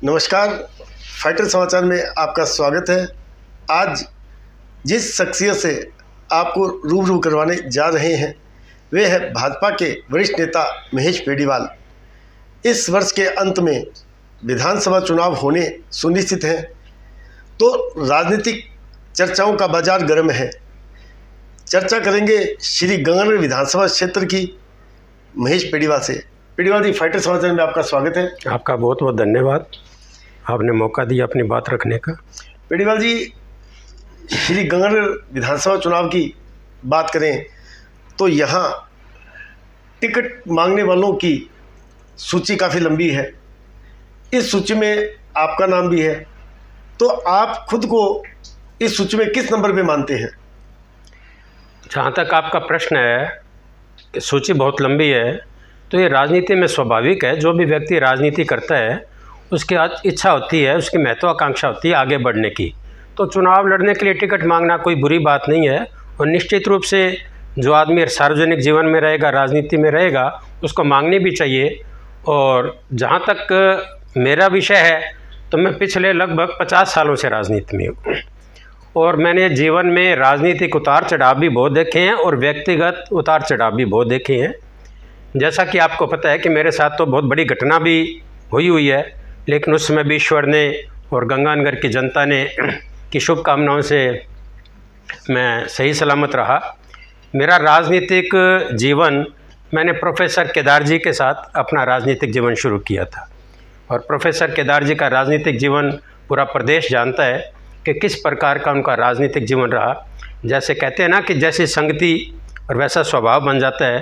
नमस्कार, फाइटर समाचार में आपका स्वागत है। आज जिस शख्सियत से आपको रूबरू करवाने जा रहे हैं वे है भाजपा के वरिष्ठ नेता महेश पेडीवाल। इस वर्ष के अंत में विधानसभा चुनाव होने सुनिश्चित हैं, तो राजनीतिक चर्चाओं का बाजार गर्म है। चर्चा करेंगे श्री गंगानगर विधानसभा क्षेत्र की महेश पेडीवाल से। पेडीवाल जी, फाइटर समाचार में आपका स्वागत है। आपका बहुत बहुत धन्यवाद, आपने मौका दिया अपनी बात रखने का। पेडीवाल जी, श्री गंगानगर विधानसभा चुनाव की बात करें तो यहाँ टिकट मांगने वालों की सूची काफ़ी लंबी है। इस सूची में आपका नाम भी है, तो आप खुद को इस सूची में किस नंबर पे मानते हैं? जहाँ तक आपका प्रश्न है कि सूची बहुत लंबी है, तो ये राजनीति में स्वाभाविक है। जो भी व्यक्ति राजनीति करता है उसकी इच्छा होती है, उसकी महत्वाकांक्षा होती है आगे बढ़ने की। तो चुनाव लड़ने के लिए टिकट मांगना कोई बुरी बात नहीं है, और निश्चित रूप से जो आदमी सार्वजनिक जीवन में रहेगा, राजनीति में रहेगा, उसको मांगनी भी चाहिए। और जहाँ तक मेरा विषय है तो मैं पिछले लगभग 50 सालों से राजनीति में हूँ, और मैंने जीवन में राजनीतिक उतार चढ़ाव भी बहुत देखे हैं और व्यक्तिगत उतार चढ़ाव भी बहुत देखे हैं। जैसा कि आपको पता है कि मेरे साथ तो बहुत बड़ी घटना भी हुई है, लेकिन उस समय भी ईश्वर ने और गंगानगर की जनता ने की शुभकामनाओं से मैं सही सलामत रहा। मेरा राजनीतिक जीवन, मैंने प्रोफेसर केदार जी के साथ अपना राजनीतिक जीवन शुरू किया था, और प्रोफेसर केदार जी का राजनीतिक जीवन पूरा प्रदेश जानता है कि किस प्रकार का उनका राजनीतिक जीवन रहा। जैसे कहते हैं ना कि जैसी संगति और वैसा स्वभाव बन जाता है,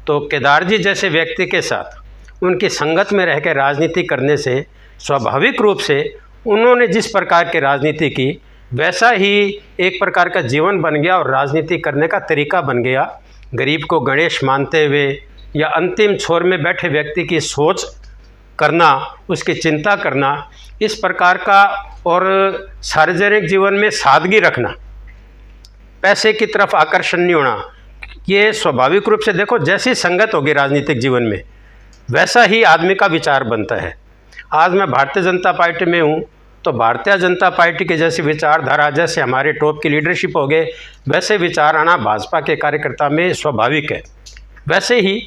तो केदार जी जैसे व्यक्ति के साथ उनकी संगत में रह कर राजनीति करने से स्वाभाविक रूप से उन्होंने जिस प्रकार की राजनीति की, वैसा ही एक प्रकार का जीवन बन गया और राजनीति करने का तरीका बन गया। गरीब को गणेश मानते हुए या अंतिम छोर में बैठे व्यक्ति की सोच करना, उसकी चिंता करना, इस प्रकार का, और सार्वजनिक जीवन में सादगी रखना, पैसे की तरफ आकर्षण नहीं होना, ये स्वाभाविक रूप से देखो जैसी संगत होगी राजनीतिक जीवन में वैसा ही आदमी का विचार बनता है। आज मैं भारतीय जनता पार्टी में हूँ, तो भारतीय जनता पार्टी की जैसी विचारधारा, जैसे हमारे टॉप की लीडरशिप हो गए, वैसे विचार आना भाजपा के कार्यकर्ता में स्वाभाविक है। वैसे ही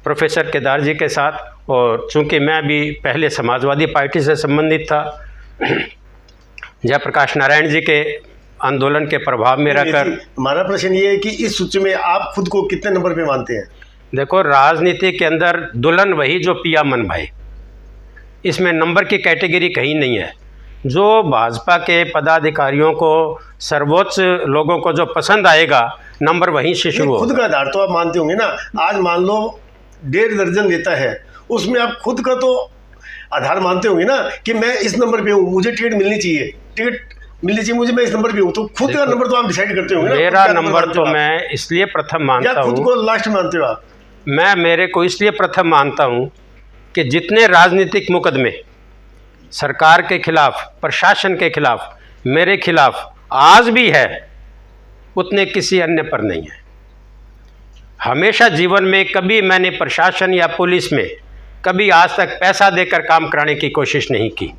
प्रोफेसर केदार जी के साथ, और चूँकि मैं भी पहले समाजवादी पार्टी से संबंधित था, जयप्रकाश नारायण जी के आंदोलन के प्रभाव में रहकर। हमारा प्रश्न ये है कि इस सूची में आप खुद को कितने नंबर पे मानते हैं? देखो, राजनीति के अंदर दुल्हन वही जो पिया मन भाई, इसमें नंबर की कैटेगरी कहीं नहीं है। जो भाजपा के पदाधिकारियों को, सर्वोच्च लोगों को जो पसंद आएगा, नंबर वहीं से शुरू होगा। खुद का आधार तो आप मानते होंगे ना। आज मान लो 1.5 दर्जन नेता है, उसमें आप खुद का तो आधार मानते होंगे ना कि मैं इस नंबर पे हूँ, मुझे टिकट मिलनी चाहिए मुझे, मैं इस नंबर पे हूँ। तो खुद का नंबर तो आप डिसाइड करते होंगे ना। मेरा नंबर तो मैं इसलिए प्रथम मानता हूँ, खुद को लास्ट मानते हो आप? मैं मेरे को इसलिए प्रथम मानता हूँ कि जितने राजनीतिक मुकदमे सरकार के खिलाफ, प्रशासन के खिलाफ, मेरे खिलाफ आज भी है, उतने किसी अन्य पर नहीं है। हमेशा जीवन में कभी मैंने प्रशासन या पुलिस में कभी आज तक पैसा देकर काम कराने की कोशिश नहीं की।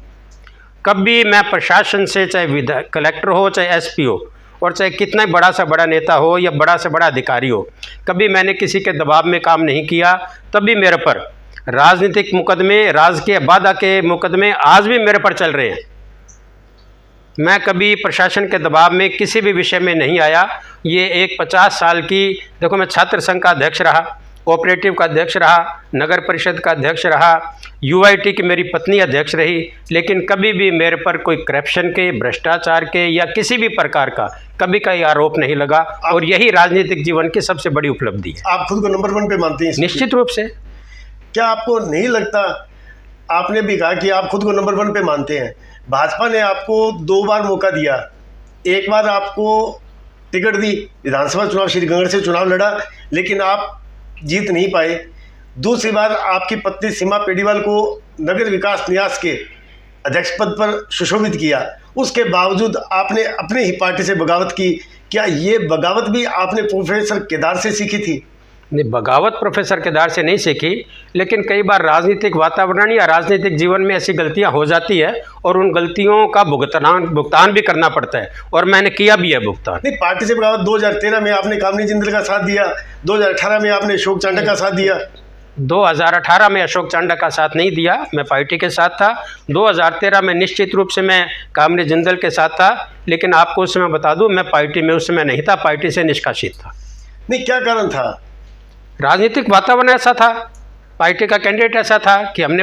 कभी मैं प्रशासन से, चाहे कलेक्टर हो, चाहे एसपी हो, और चाहे कितना बड़ा से बड़ा नेता हो या बड़ा से बड़ा अधिकारी हो, कभी मैंने किसी के दबाव में काम नहीं किया। तभी मेरे पर राजनीतिक मुकदमे, राजकीय बाधा के मुकदमे आज भी मेरे पर चल रहे हैं। मैं कभी प्रशासन के दबाव में किसी भी विषय में नहीं आया। ये एक 50 साल की, देखो, मैं छात्र संघ का अध्यक्ष रहा, कोऑपरेटिव का अध्यक्ष रहा, नगर परिषद का अध्यक्ष रहा, यूआईटी की मेरी पत्नी अध्यक्ष रही, लेकिन कभी भी मेरे पर कोई करप्शन के, भ्रष्टाचार के या किसी भी प्रकार का कभी कोई आरोप नहीं लगा। और यही राजनीतिक जीवन की सबसे बड़ी उपलब्धि है। आप खुद को नंबर 1 पे मानते हैं? निश्चित रूप से। क्या आपको नहीं लगता, आपने भी कहा कि आप खुद को नंबर 1 पे मानते हैं, भाजपा ने आपको 2 बार मौका दिया। एक बार आपको टिकट दी, विधानसभा चुनाव श्री गंगानगर से चुनाव लड़ा, लेकिन आप जीत नहीं पाए। दूसरी बार आपकी पत्नी सीमा पेडीवाल को नगर विकास न्यास के अध्यक्ष पद पर सुशोभित किया, उसके बावजूद आपने अपने ही पार्टी से बगावत की। क्या ये बगावत भी आपने प्रोफेसर केदार से सीखी थी? नहीं, बगावत प्रोफेसर केदार से नहीं सीखी, लेकिन कई बार राजनीतिक वातावरण या राजनीतिक जीवन में ऐसी गलतियां हो जाती है और उन गलतियों का भुगतान भी करना पड़ता है, और मैंने किया भी है भुगतान। नहीं, पार्टी से बगावत 2013 में आपने कामनी जिंदल का साथ दिया, 2018 में आपने अशोक चांडक का साथ दिया। 2018 में अशोक चांडक का साथ नहीं दिया, मैं पार्टी के साथ था। 2013 में निश्चित रूप से मैं कामनी जिंदल के साथ था, लेकिन आपको उस समय बता दूं, मैं पार्टी में उस समय नहीं था, पार्टी से निष्कासित था। नहीं, क्या कारण था? राजनीतिक वातावरण ऐसा था, पार्टी का कैंडिडेट ऐसा था कि हमने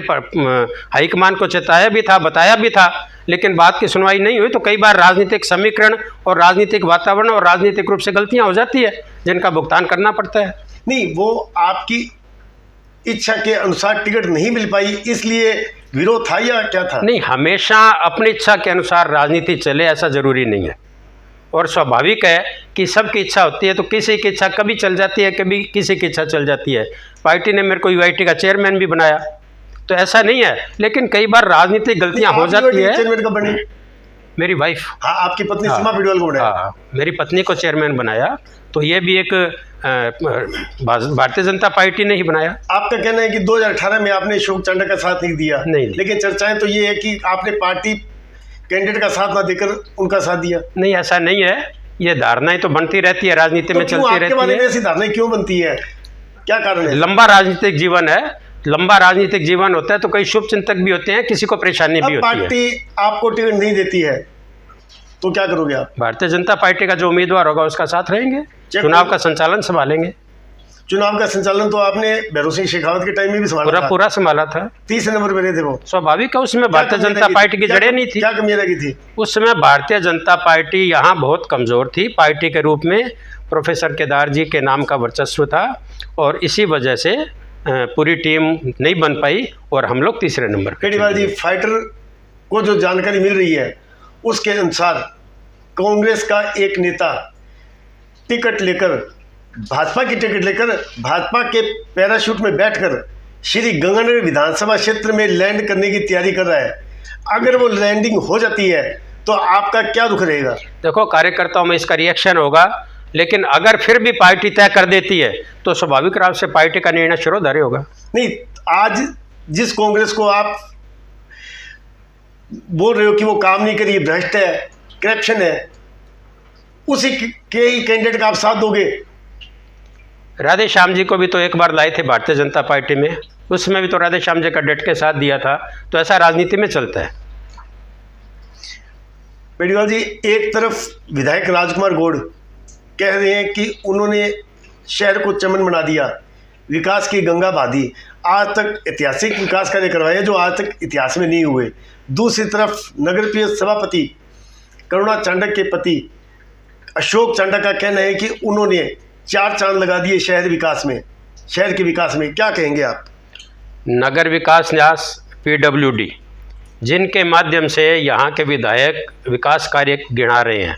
हाईकमान को चेताया भी था, बताया भी था, लेकिन बात की सुनवाई नहीं हुई। तो कई बार राजनीतिक समीकरण और राजनीतिक वातावरण और राजनीतिक रूप से गलतियां हो जाती है, जिनका भुगतान करना पड़ता है। नहीं, वो आपकी इच्छा के अनुसार टिकट नहीं मिल पाई, इसलिए विरोध था या क्या था? नहीं, हमेशा अपनी इच्छा के अनुसार राजनीति चले ऐसा ज़रूरी नहीं है, और स्वाभाविक है कि सबकी इच्छा होती है, तो किसी की इच्छा कभी चल जाती है, कभी किसी की इच्छा चल जाती है। पार्टी ने मेरे को यूआईटी का चेयरमैन भी बनाया, तो ऐसा नहीं है, लेकिन कई बार राजनीतिक गलतियां हो जाती है। चेयरमैन कब बनी? मेरी वाइफ। हाँ, आपकी पत्नी सीमा पिडवाल को बनाया? हाँ, मेरी पत्नी को चेयरमैन बनाया, तो ये भी एक भारतीय जनता पार्टी ने ही बनाया। आपका कहना है कि 2018 में आपने अशोक चांडक का साथ नहीं दिया? नहीं। लेकिन चर्चाएं तो ये है कि आपने पार्टी कैंडिडेट का साथ ना देकर उनका साथ दिया। नहीं, ऐसा नहीं है, ये धारणाएं तो बनती रहती है, राजनीति में चलती रहती है। आपके बारे में ऐसी धारणाएं क्यों बनती है, क्या कारण है? लंबा राजनीतिक जीवन है, लंबा राजनीतिक जीवन होता है, तो कई शुभ चिंतक भी होते हैं, किसी को परेशानी भी होती है। पार्टी आपको टिकट नहीं देती है तो क्या करोगे आप? भारतीय जनता पार्टी का जो उम्मीदवार होगा उसका साथ रहेंगे, चुनाव का संचालन संभालेंगे। चुनाव का संचालन तो आपने भैरों सिंह शेखावत के टाइम में भी संभाला था। पूरा संभाला था। 30 नंबर पे रहे थे वो। स्वाभाविक है, उसमें भारतीय जनता पार्टी की जड़ें नहीं थी। क्या कमियां लगी थी उस समय? भारतीय जनता पार्टी यहाँ बहुत कमज़ोर थी, पार्टी के रूप में प्रोफेसर केदार जी के नाम का वर्चस्व था, और इसी वजह से पूरी टीम नहीं बन पाई और हम लोग तीसरे नंबर पे। केजरीवाल जी, फाइटर को जो जानकारी मिल रही है उसके अनुसार कांग्रेस का एक नेता टिकट लेकर, भाजपा की टिकट लेकर, भाजपा के पैराशूट में बैठकर श्री गंगानगर विधानसभा क्षेत्र में लैंड करने की तैयारी कर रहा है। अगर वो लैंडिंग हो जाती है तो आपका क्या रुख रहेगा? देखो, कार्यकर्ताओं में इसका रिएक्शन होगा, लेकिन अगर फिर भी पार्टी तय कर देती है तो स्वाभाविक रूप से पार्टी का निर्णय शिरोधार्य होगा। नहीं, आज जिस कांग्रेस को आप बोल रहे हो कि वो काम नहीं करी, भ्रष्ट है, करप्शन है, उसी के ही कैंडिडेट का आप साथ दोगे? राधे श्याम जी को भी तो एक बार लाए थे भारतीय जनता पार्टी में, उसमें भी तो राधे श्याम जी का डट के साथ दिया था। तो ऐसा राजनीति में चलता है। पेडवाल जी, एक तरफ विधायक राजकुमार गौड़ कह रहे हैं कि उन्होंने शहर को चमन बना दिया, विकास की गंगा बहा दी, आज तक ऐतिहासिक विकास कार्य करवाए जो आज तक इतिहास में नहीं हुए। दूसरी तरफ नगर परिषद सभापति करुणा चांडक के पति अशोक चांडक का कहना है कि उन्होंने 4 चांद लगा दिए शहर विकास में, शहर के विकास में। क्या कहेंगे आप? नगर विकास न्यास PWD, जिनके माध्यम से यहाँ के विधायक विकास कार्य गिना रहे हैं,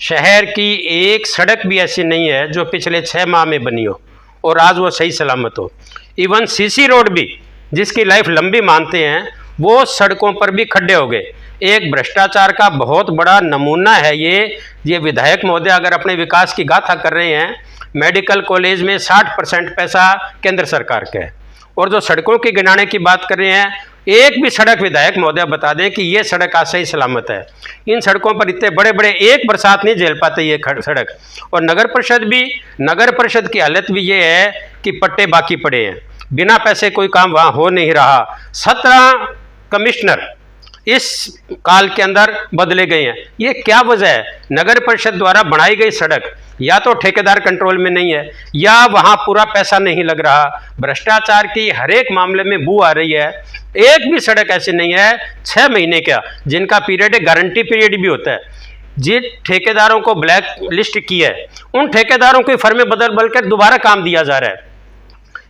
शहर की एक सड़क भी ऐसी नहीं है जो पिछले 6 माह में बनी हो और आज वो सही सलामत हो। इवन CC रोड भी, जिसकी लाइफ लंबी मानते हैं, वो सड़कों पर भी खड्डे हो गए। एक भ्रष्टाचार का बहुत बड़ा नमूना है ये विधायक महोदय अगर अपने विकास की गाथा कर रहे हैं। मेडिकल कॉलेज में 60% पैसा केंद्र सरकार का है, और जो सड़कों की गिनाने की बात कर रहे हैं, एक भी सड़क विधायक महोदय बता दें कि ये सड़क आज सही सलामत है। इन सड़कों पर इतने बड़े बड़े एक बरसात नहीं झेल पाते ये सड़क। और नगर परिषद की हालत भी ये है कि पट्टे बाकी पड़े हैं, बिना पैसे कोई काम वहाँ हो नहीं रहा। 17 कमिश्नर इस काल के अंदर बदले गए हैं। ये क्या वजह है? नगर परिषद द्वारा बनाई गई सड़क या तो ठेकेदार कंट्रोल में नहीं है, या वहाँ पूरा पैसा नहीं लग रहा। भ्रष्टाचार की हर एक मामले में बू आ रही है। एक भी सड़क ऐसी नहीं है 6 महीने का जिनका पीरियड है, गारंटी पीरियड भी होता है। जिन ठेकेदारों को ब्लैक लिस्ट किया है, उन ठेकेदारों की फर्में बदल कर दोबारा काम दिया जा रहा है।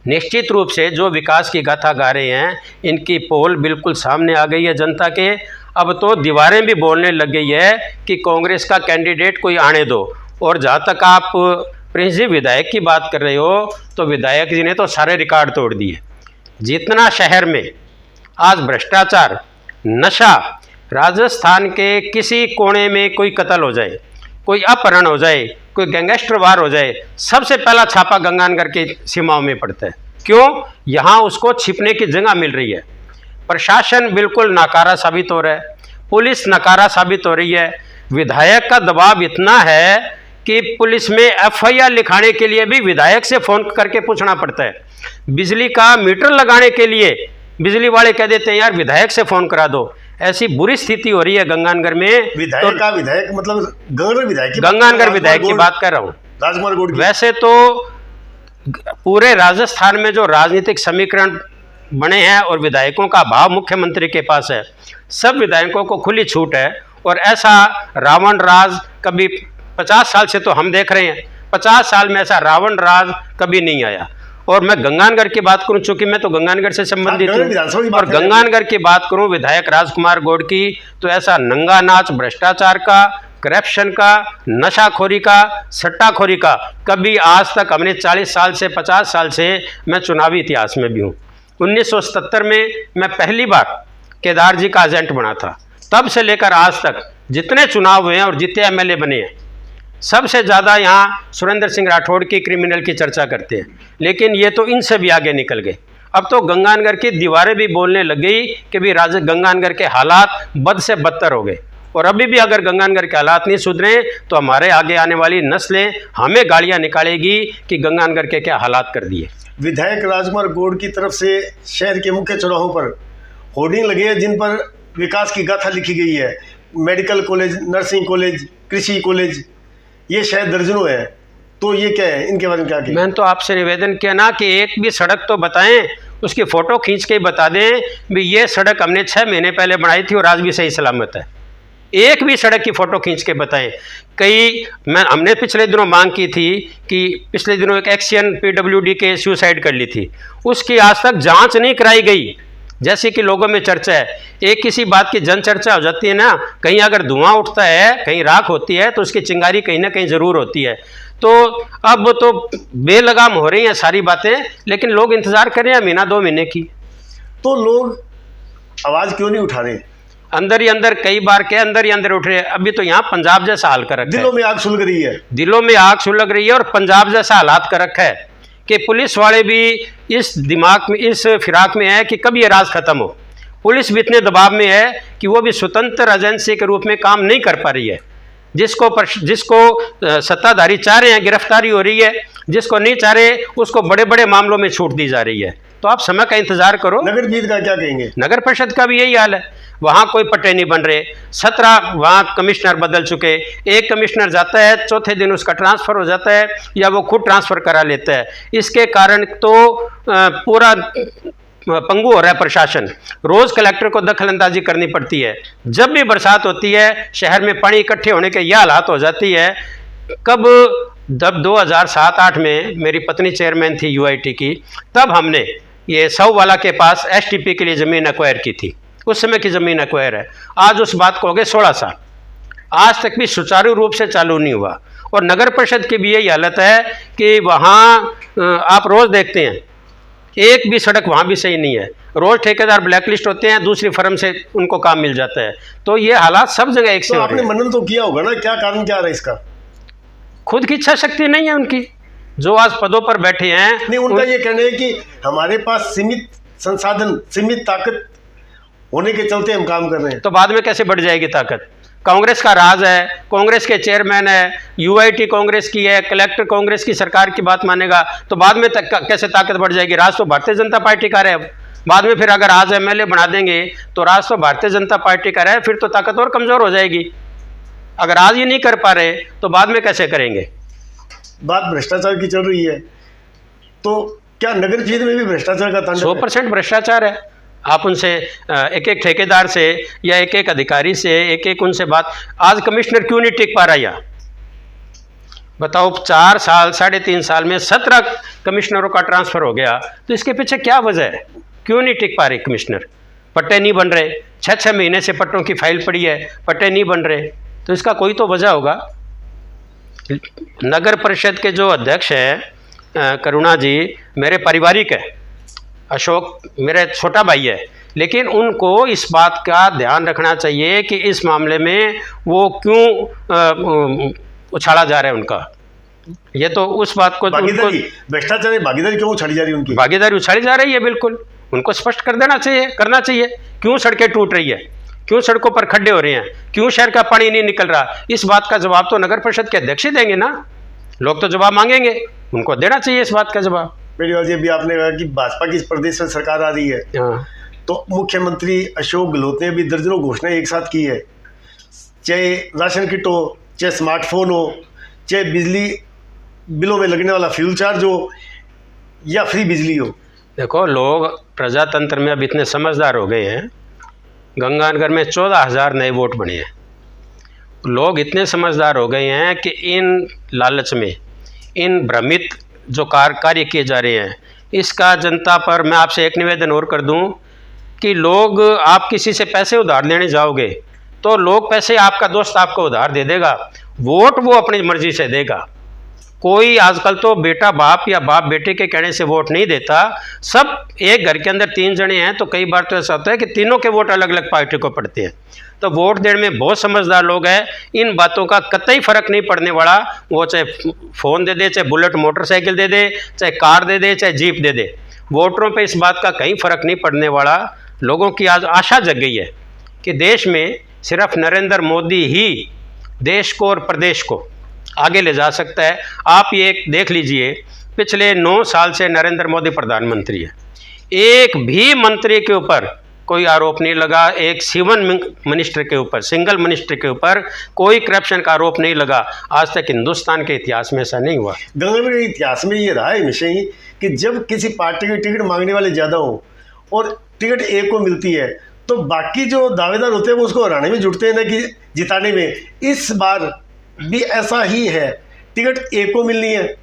निश्चित रूप से जो विकास की गाथा गा रहे हैं, इनकी पोल बिल्कुल सामने आ गई है जनता के। अब तो दीवारें भी बोलने लग गई है कि कांग्रेस का कैंडिडेट कोई आने दो। और जहाँ तक आप प्रिंस जी विधायक की बात कर रहे हो, तो विधायक जी ने तो सारे रिकॉर्ड तोड़ दिए। जितना शहर में आज भ्रष्टाचार, नशा, राजस्थान के किसी कोने में कोई कत्ल हो जाए, कोई अपहरण हो जाए, कोई गैंगस्टर वार हो जाए, सबसे पहला छापा गंगानगर की सीमाओं में पड़ता है। क्यों? यहाँ उसको छिपने की जगह मिल रही है। प्रशासन बिल्कुल नाकारा साबित हो रहा है, पुलिस नाकारा साबित हो रही है। विधायक का दबाव इतना है कि पुलिस में एफआईआर लिखाने के लिए भी विधायक से फ़ोन करके पूछना पड़ता है। बिजली का मीटर लगाने के लिए बिजली वाले कह देते हैं यार विधायक से फ़ोन करा दो। ऐसी बुरी स्थिति हो रही है गंगानगर में। विधायक मतलब गंगानगर विधायक की बात कर रहा हूँ, राजकुमार गौड़। वैसे तो पूरे राजस्थान में जो राजनीतिक समीकरण बने हैं और विधायकों का अभाव मुख्यमंत्री के पास है, सब विधायकों को खुली छूट है। और ऐसा रावण राज कभी 50 साल से तो हम देख रहे हैं, 50 साल में ऐसा रावण राज कभी नहीं आया। और मैं गंगानगर की बात करूं, चूंकि मैं तो गंगानगर से संबंधित हूं, और गंगानगर की बात करूं विधायक राजकुमार गौड़ की, तो ऐसा नंगा नाच भ्रष्टाचार का, करप्शन का, नशाखोरी का, सट्टाखोरी का कभी आज तक हमने 40 साल से 50 साल से, मैं चुनावी इतिहास में भी हूँ। 1977 में मैं पहली बार केदार जी का एजेंट बना था, तब से लेकर आज तक जितने चुनाव हुए हैं और जितने एमएलए बने हैं, सबसे ज़्यादा यहाँ सुरेंद्र सिंह राठौड़ की क्रिमिनल की चर्चा करते हैं। लेकिन ये तो इनसे भी आगे निकल गए। अब तो गंगानगर की दीवारें भी बोलने लग गई कि भी गंगानगर के हालात बद से बदतर हो गए। और अभी भी अगर गंगानगर के हालात नहीं सुधरे तो हमारे आगे आने वाली नस्लें हमें गालियाँ निकालेगी कि गंगानगर के क्या हालात कर दिए। विधायक राजकुमार गौड़ की तरफ से शहर के मुख्य चौराहों पर होर्डिंग लगे हैं जिन पर विकास की गाथा लिखी गई है। मेडिकल कॉलेज, नर्सिंग कॉलेज, कृषि कॉलेज, ये शायद दर्जनों है। तो ये क्या है, इनके बारे में क्या कहें? मैंने तो आपसे निवेदन किया ना कि एक भी सड़क तो बताएं, उसकी फ़ोटो खींच के बता दें भी ये सड़क हमने 6 महीने पहले बनाई थी और आज भी सही सलामत है। एक भी सड़क की फ़ोटो खींच के बताएं। हमने पिछले दिनों मांग की थी कि पिछले दिनों एक एक्शियन पीडब्ल्यूडी के सुसाइड कर ली थी, उसकी आज तक जांच नहीं कराई गई, जैसे कि लोगों में चर्चा है। एक किसी बात की जन चर्चा हो जाती है ना, कहीं अगर धुआं उठता है, कहीं राख होती है, तो उसकी चिंगारी कहीं ना कहीं ज़रूर होती है। तो अब तो बेलगाम हो रही हैं सारी बातें, लेकिन लोग इंतज़ार कर रहे हैं महीना 2 महीने की। तो लोग आवाज़ क्यों नहीं उठा रहे? अंदर ही अंदर कई बार के अंदर ही अंदर उठ रहे हैं। अभी तो यहाँ पंजाब जैसा हाल कर रखा है, दिलों में आग सुलग रही है, दिलों में आग सुलग रही है और पंजाब जैसा हालात कर रखा है कि पुलिस वाले भी इस दिमाग में, इस फिराक में है कि कब ये राज खत्म हो। पुलिस भी इतने दबाव में है कि वो भी स्वतंत्र एजेंसी के रूप में काम नहीं कर पा रही है। जिसको सत्ताधारी चाह रहे हैं गिरफ्तारी हो रही है, जिसको नहीं चाह रहे उसको बड़े बड़े मामलों में छूट दी जा रही है। तो आप समय का इंतजार करो। नगर परिषद का क्या कहेंगे? नगर परिषद का भी यही हाल है, वहाँ कोई पट्टे नहीं बन रहे। 17 वहाँ कमिश्नर बदल चुके। एक कमिश्नर जाता है, चौथे दिन उसका ट्रांसफ़र हो जाता है या वो खुद ट्रांसफ़र करा लेता है। इसके कारण तो पूरा पंगु हो रहा है प्रशासन। रोज़ कलेक्टर को दखलंदाजी करनी पड़ती है। जब भी बरसात होती है शहर में पानी इकट्ठे होने के यह हालात हो जाती है। जब 2007-8 में मेरी पत्नी चेयरमैन थी यूआईटी की, तब हमने ये सौवाला के पास एसटीपी के लिए ज़मीन एक्वायर की थी। उस समय की ज़मीन एक्वायर है। आज उस बात को हो गए 16 साल, आज तक भी सुचारू रूप से चालू नहीं हुआ। और नगर परिषद की भी यही हालत है कि वहाँ आप रोज़ देखते हैं एक भी सड़क वहाँ भी सही नहीं है। रोज़ ठेकेदार ब्लैकलिस्ट होते हैं, दूसरी फर्म से उनको काम मिल जाता है। तो ये हालात सब जगह एक से। तो आपने मनन तो किया होगा ना, क्या कारण क्या रहा इसका? खुद की इच्छा शक्ति नहीं है उनकी, जो आज पदों पर बैठे हैं। नहीं, उनका ये कहना है कि हमारे पास सीमित संसाधन, सीमित ताकत होने के चलते हम काम कर रहे हैं। तो बाद में कैसे बढ़ जाएगी ताकत? कांग्रेस का राज है, कांग्रेस के चेयरमैन है, यूआईटी कांग्रेस की है, कलेक्टर कांग्रेस की सरकार की बात मानेगा तो बाद में कैसे ताकत बढ़ जाएगी? राज तो भारतीय जनता पार्टी का है। बाद में फिर अगर आज एमएलए बना देंगे तो राज तो भारतीय जनता पार्टी का है, फिर तो ताकत और कमज़ोर हो जाएगी। अगर आज ये नहीं कर पा रहे तो बाद में कैसे करेंगे? बात भ्रष्टाचार की चल रही है, तो क्या नगर परिषद में भी भ्रष्टाचार का तांडव? 100% भ्रष्टाचार है। आप उनसे एक एक ठेकेदार से या एक एक अधिकारी से एक एक उनसे बात। आज कमिश्नर क्यों नहीं टिक पा रहा? या बताओ, 4 साल 3.5 साल में 17 कमिश्नरों का ट्रांसफ़र हो गया, तो इसके पीछे क्या वजह है? क्यों नहीं टिक पा रहे कमिश्नर? पट्टे नहीं बन रहे, 6 महीने से पट्टों की फाइल पड़ी है, पट्टे नहीं बन रहे, तो इसका कोई तो वजह होगा। नगर परिषद के जो अध्यक्ष हैं करुणा जी, मेरे पारिवारिक है, अशोक मेरा छोटा भाई है, लेकिन उनको इस बात का ध्यान रखना चाहिए कि इस मामले में वो क्यों उछाला जा रहा है उनका। ये तो उस बात को भागीदारी, भ्रष्टाचार में भागीदारी क्यों उछाली जा रही है उनकी? भागीदारी उछाली जा रही है, बिल्कुल उनको स्पष्ट कर देना चाहिए, करना चाहिए। क्यों सड़कें टूट रही है, क्यों सड़कों पर खड्डे हो रहे हैं, क्यों शहर का पानी नहीं निकल रहा, इस बात का जवाब तो नगर परिषद के अध्यक्ष ही देंगे ना। लोग तो जवाब मांगेंगे, उनको देना चाहिए इस बात का जवाब। मेरी जी, अभी आपने कहा कि भाजपा की प्रदेश में सरकार आ रही है, हाँ, तो मुख्यमंत्री अशोक गहलोत ने भी दर्जनों घोषणाएं एक साथ की है, चाहे राशन किट हो, चाहे स्मार्टफोन हो, चाहे बिजली बिलों में लगने वाला फ्यूल चार्ज हो, या फ्री बिजली हो। देखो लोग प्रजातंत्र में अब इतने समझदार हो गए हैं, गंगानगर में 14,000 नए वोट बने हैं। लोग इतने समझदार हो गए हैं कि इन लालच में, इन भ्रमित जो कार्य किए जा रहे हैं, इसका जनता पर मैं आपसे एक निवेदन और कर दूं कि लोग, आप किसी से पैसे उधार लेने जाओगे तो लोग पैसे, आपका दोस्त आपको उधार दे देगा, वोट वो अपनी मर्जी से देगा। कोई आजकल तो बेटा बाप या बाप बेटे के कहने से वोट नहीं देता। सब, एक घर के अंदर 3 जने हैं तो कई बार तो ऐसा होता है कि तीनों के वोट अलग अलग पार्टी को पड़ते हैं। तो वोट देने में बहुत समझदार लोग हैं, इन बातों का कतई फर्क नहीं पड़ने वाला। वो चाहे फ़ोन दे दे, चाहे बुलेट मोटरसाइकिल दे दे, चाहे कार दे दे, चाहे जीप दे दे, वोटरों पे इस बात का कहीं फ़र्क नहीं पड़ने वाला। लोगों की आज आशा जग गई है कि देश में सिर्फ नरेंद्र मोदी ही देश को और प्रदेश को आगे ले जा सकता है। आप ये देख लीजिए, पिछले 9 साल से नरेंद्र मोदी प्रधानमंत्री है, एक भी मंत्री के ऊपर कोई आरोप नहीं लगा, एक सिंगल मिनिस्टर के ऊपर कोई करप्शन का आरोप नहीं लगा। आज तक हिंदुस्तान के इतिहास में ऐसा नहीं हुआ। गंगानगर के इतिहास में ये रहा है हमेशा ही कि जब किसी पार्टी की टिकट मांगने वाले ज़्यादा हो और टिकट एक को मिलती है, तो बाकी जो दावेदार होते हैं वो उसको हराने में जुटते हैं, ना कि जिताने में। इस बार भी ऐसा ही है, टिकट एक को मिलनी है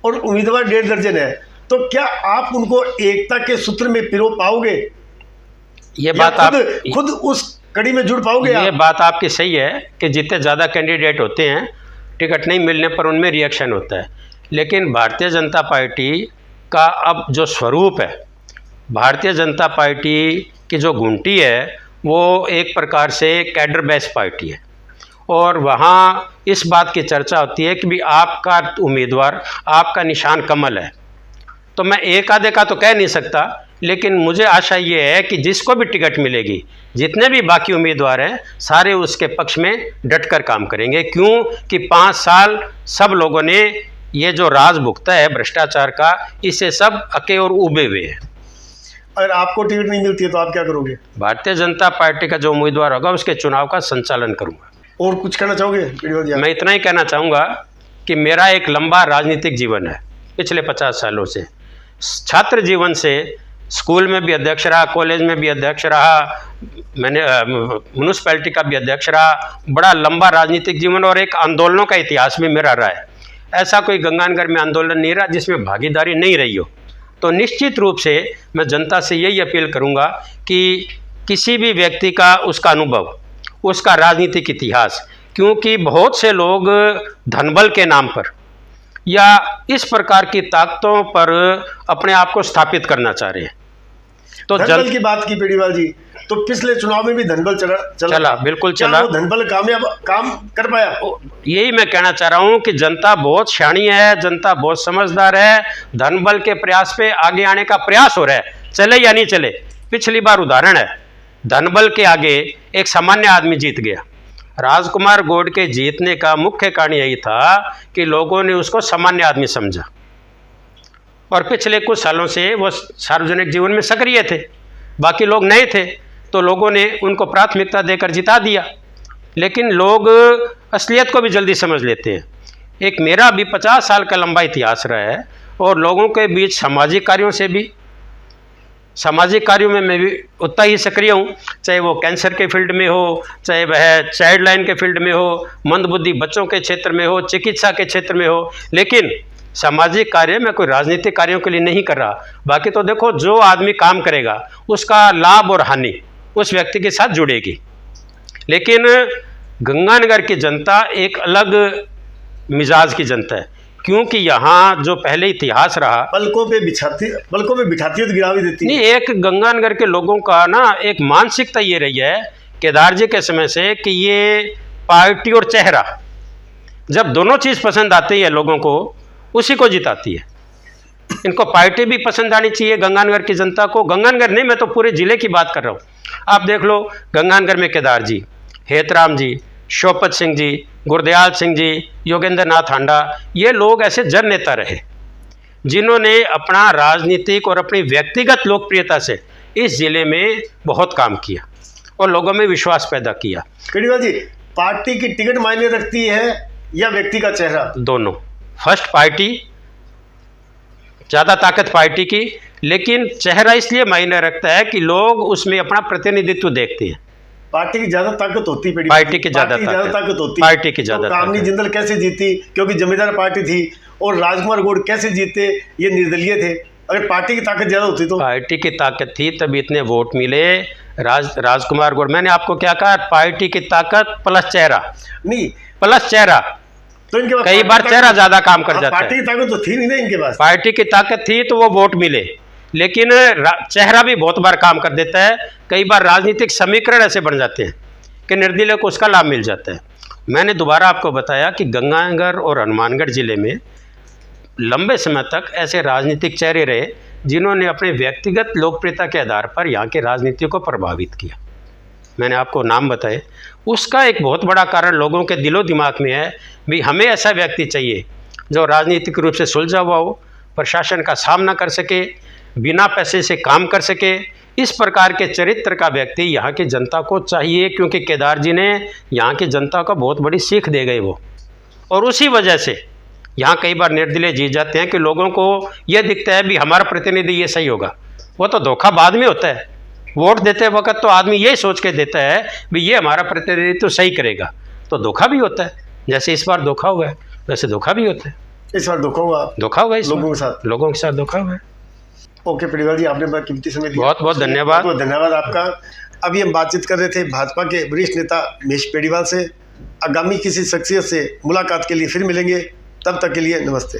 और उम्मीदवार 1.5 दर्जन है, तो क्या आप उनको एकता के सूत्र में पिरो पाओगे? ये बात आप खुद उस कड़ी में जुड़ पाओगे? ये बात आपकी सही है कि जितने ज़्यादा कैंडिडेट होते हैं, टिकट नहीं मिलने पर उनमें रिएक्शन होता है। लेकिन भारतीय जनता पार्टी का अब जो स्वरूप है, भारतीय जनता पार्टी की जो घुंटी है, वो एक प्रकार से कैडर बेस्ड पार्टी है। और वहाँ इस बात की चर्चा होती है कि भी आपका उम्मीदवार, आपका निशान कमल है। तो मैं एक आधे का तो कह नहीं सकता, लेकिन मुझे आशा ये है कि जिसको भी टिकट मिलेगी, जितने भी बाकी उम्मीदवार हैं, सारे उसके पक्ष में डटकर काम करेंगे। क्यों कि 5 साल सब लोगों ने ये जो राज भुगता है भ्रष्टाचार का, इससे सब अके और उबे हुए हैं। अगर आपको टिकट नहीं मिलती है तो आप क्या करोगे? भारतीय जनता पार्टी का जो उम्मीदवार होगा उसके चुनाव का संचालन करूँगा। और कुछ कहना चाहोगे? मैं इतना ही कहना चाहूँगा कि मेरा एक लंबा राजनीतिक जीवन है, पिछले 50 सालों से। छात्र जीवन से स्कूल में भी अध्यक्ष रहा, कॉलेज में भी अध्यक्ष रहा, मैंने म्यूनिसिपैलिटी का भी अध्यक्ष रहा। बड़ा लंबा राजनीतिक जीवन और एक आंदोलनों का इतिहास भी मेरा रहा है। ऐसा कोई गंगानगर में आंदोलन नहीं रहा जिसमें भागीदारी नहीं रही हो। तो निश्चित रूप से मैं जनता से यही अपील करूँगा कि किसी भी व्यक्ति का उसका अनुभव, उसका राजनीतिक इतिहास, क्योंकि बहुत से लोग धनबल के नाम पर या इस प्रकार की ताकतों पर अपने आप को स्थापित करना चाह रहे हैं। तो धनबल की बात की पेड़ीवाल जी, तो पिछले चुनाव में भी धनबल चला, बिल्कुल चला। धनबल कामयाब काम कर पाया? यही मैं कहना चाह रहा हूँ कि जनता बहुत शानी है, जनता बहुत समझदार है। धनबल के प्रयास पे आगे आने का प्रयास हो रहा है, चले या नहीं चले। पिछली बार उदाहरण है, धनबल के आगे एक सामान्य आदमी जीत गया। राजकुमार गौड़ के जीतने का मुख्य कारण यही था कि लोगों ने उसको सामान्य आदमी समझा, और पिछले कुछ सालों से वो सार्वजनिक जीवन में सक्रिय थे, बाकी लोग नए थे, तो लोगों ने उनको प्राथमिकता देकर जिता दिया। लेकिन लोग असलियत को भी जल्दी समझ लेते हैं। एक मेरा भी 50 साल का लंबा इतिहास रहा है, और लोगों के बीच सामाजिक कार्यों में मैं भी उतना ही सक्रिय हूँ, चाहे वो कैंसर के फील्ड में हो, चाहे वह चाइल्ड लाइन के फील्ड में हो, मंदबुद्धि बच्चों के क्षेत्र में हो, चिकित्सा के क्षेत्र में हो। लेकिन सामाजिक कार्य में कोई राजनीतिक कार्यों के लिए नहीं कर रहा। बाकी तो देखो, जो आदमी काम करेगा उसका लाभ और हानि उस व्यक्ति के साथ जुड़ेगी। लेकिन गंगानगर की जनता एक अलग मिजाज की जनता है, क्योंकि यहाँ जो पहले इतिहास रहा, पलकों पे बिठाती है तो गिरा भी देती है। नहीं, एक गंगानगर के लोगों का ना एक मानसिकता ये रही है केदार जी के समय से कि ये पार्टी और चेहरा, जब दोनों चीज़ पसंद आती है लोगों को, उसी को जिताती है। इनको पार्टी भी पसंद आनी चाहिए गंगानगर की जनता को। गंगानगर नहीं, मैं तो पूरे ज़िले की बात कर रहा हूँ। आप देख लो, गंगानगर में केदार जी, हेतराम जी, शोपत सिंह जी, गुरदयाल सिंह जी, योगेंद्र नाथ हांडा, ये लोग ऐसे जन नेता रहे जिन्होंने अपना राजनीतिक और अपनी व्यक्तिगत लोकप्रियता से इस ज़िले में बहुत काम किया और लोगों में विश्वास पैदा किया। केजरीवाल जी, पार्टी की टिकट मायने रखती है या व्यक्ति का चेहरा? दोनों। फर्स्ट पार्टी, ज़्यादा ताकत पार्टी की, लेकिन चेहरा इसलिए मायने रखता है कि लोग उसमें अपना प्रतिनिधित्व देखते हैं। पार्टी की ज्यादा ताकत होती है, पार्टी की ज़्यादा ताकत होती है। पार्टी की ज़्यादा कामनी ताकत। जिंदल कैसे जीती? क्योंकि जमींदार पार्टी थी। और राजकुमार गौड़ कैसे जीते? ये निर्दलीय थे। अगर पार्टी की ताकत ज्यादा होती तो? पार्टी की ताकत थी तभी इतने वोट मिले। राजकुमार गौड़, मैंने आपको क्या कहा, पार्टी की ताकत प्लस चेहरा, नहीं प्लस चेहरा। तो इनके पास कई बार चेहरा ज्यादा काम कर जाता पार्टी है। की ताकत तो थी नहीं ना इनके पास। पार्टी की ताकत थी तो वो वोट मिले, लेकिन चेहरा भी बहुत बार काम कर देता है। कई बार राजनीतिक समीकरण ऐसे बन जाते हैं कि निर्दलीय को उसका लाभ मिल जाता है। मैंने दोबारा आपको बताया कि गंगानगर और हनुमानगढ़ जिले में लंबे समय तक ऐसे राजनीतिक चेहरे रहे जिन्होंने अपने व्यक्तिगत लोकप्रियता के आधार पर यहाँ के राजनीति को प्रभावित किया। मैंने आपको नाम बताए, उसका एक बहुत बड़ा कारण लोगों के दिलो दिमाग में है भी हमें ऐसा व्यक्ति चाहिए जो राजनीतिक रूप से सुलझा हुआ हो, प्रशासन का सामना कर सके, बिना पैसे से काम कर सके। इस प्रकार के चरित्र का व्यक्ति यहाँ की जनता को चाहिए, क्योंकि केदार जी ने यहाँ की जनता को बहुत बड़ी सीख दे गए वो। और उसी वजह से यहाँ कई बार निर्दलीय जीत जाते हैं कि लोगों को यह दिखता है भी हमारा प्रतिनिधि ये सही होगा। वो तो धोखा बाद में होता है। वोट देते वक्त तो आदमी यही सोच के देता है भी ये हमारा प्रतिनिधित्व तो सही करेगा, तो धोखा भी होता है। जैसे इस बार धोखा हुआ है, वैसे धोखा भी होता है। इस बार धोखा हुआ लोगों के साथ धोखा हुआ है। ओके पेड़ीवाल जी, आपने बड़ा कीमती समय दिया, बहुत बहुत धन्यवाद। बहुत धन्यवाद आपका। अभी हम बातचीत कर रहे थे भाजपा के वरिष्ठ नेता महेश पेड़ीवाल से। आगामी किसी शख्सियत से मुलाकात के लिए फिर मिलेंगे, तब तक के लिए नमस्ते।